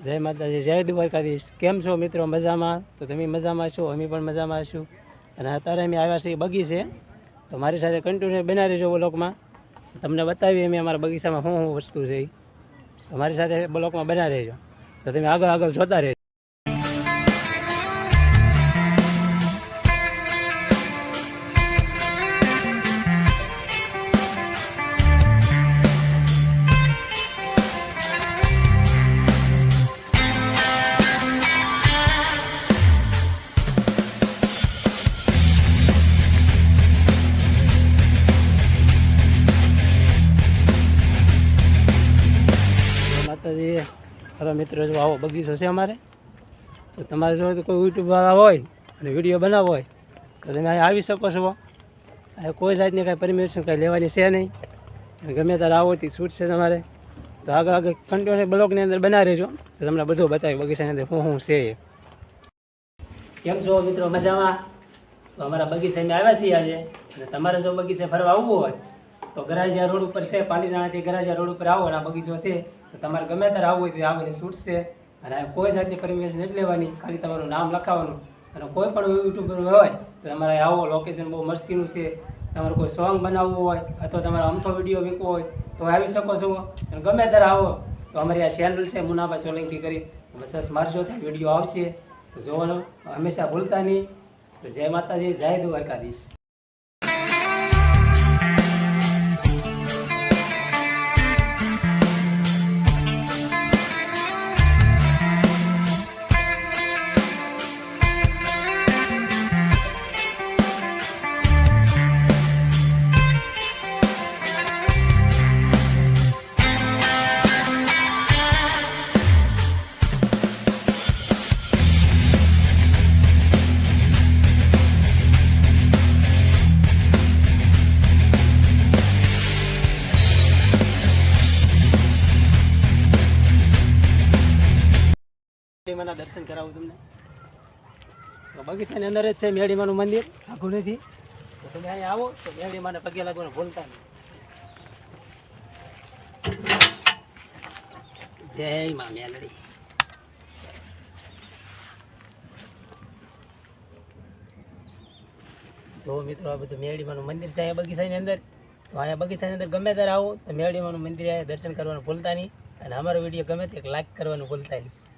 જય માતાજી, જય દ્વારકાધીશ। કેમ છો મિત્રો? મજામાં? તો તમે મજામાં છો, અમે પણ મજામાં છું। અને અત્યારે અમે આવ્યા છીએ બગીચે, તો મારી સાથે કન્ટિન્યુ બનાવી રહેજો બ્લોકમાં। તમને બતાવીએ અમે અમારા બગીચામાં શું શું વસ્તુ છે, તો મારી સાથે બ્લોકમાં બનાવી રહેજો, તો તમે આગળ આગળ જોતા રહેજો। માતાજી, ખરા મિત્રો, જો આવો બગીચો છે અમારે। તો તમારે જો કોઈ યુટ્યુબવાળા હોય અને વિડીયો બનાવવો હોય તો તમે અહીં આવી શકો છો। અહીં કોઈ જાતની કાંઈ પરમિશન કાંઈ લેવાની છે નહીં, ગમે ત્યારે આવો તે છૂટ છે તમારે। તો આગળ આગળ કન્ટિન્યુ બ્લોકની અંદર બનાવી રહેજો, તો તમને બધું બતાવી બગીચાની અંદર શું શું છે। કેમ છો મિત્રો? મજામાં? તો અમારા બગીચામાં આવ્યા છીએ આજે, અને તમારે જો બગીચે ફરવા આવવું હોય તો ગરાજિયા રોડ ઉપર છે, પાલીતાણાથી ગરાજિયા રોડ ઉપર આવો અને આ બગીચો છે। તો તમારે ગમે ત્યારે આવવું હોય તો આવવાની છૂટ છે, અને કોઈ જાતની પરમિશન નથી લેવાની, ખાલી તમારું નામ લખાવવાનું। અને કોઈ પણ યુટ્યુબર હોય તો તમારે આવો, લોકેશન બહુ મસ્તીનું છે। તમારે કોઈ સોંગ બનાવવું હોય અથવા તમારે અમથો વિડીયો મૂકવો હોય તો આવી શકો છો, અને ગમે ત્યારે આવો તો અમારી આ ચેનલ છે મુનાબા સોલંકી કરી, સર્ચ મારજો તો વિડીયો આવશે, તો જોવાનું હંમેશા ભૂલતા નહીં। તો જય માતાજી, જય દ્વારકાધીશ। મેડીમાના દર્શન કરાવું તમને। તો બગીચાની અંદર જ છે મેડીમાનું મંદિર, આખું નથી। તો તમે અહીંયા આવો તો મેડીમાને પગે લાગવાનું ભૂલતા નહીં। જય મા મેલડી। જો મિત્રો, આ બધું મેડીમાનું મંદિર છે અહીંયા બગીચાની અંદર। તો અહીંયા બગીચાની અંદર ગમે ત્યારે આવો તો મેડીમાનું મંદિર દર્શન કરવાનું ભૂલતા નહીં, અને અમારો વિડીયો ગમે તે લાઈક કરવાનું ભૂલતા નહીં।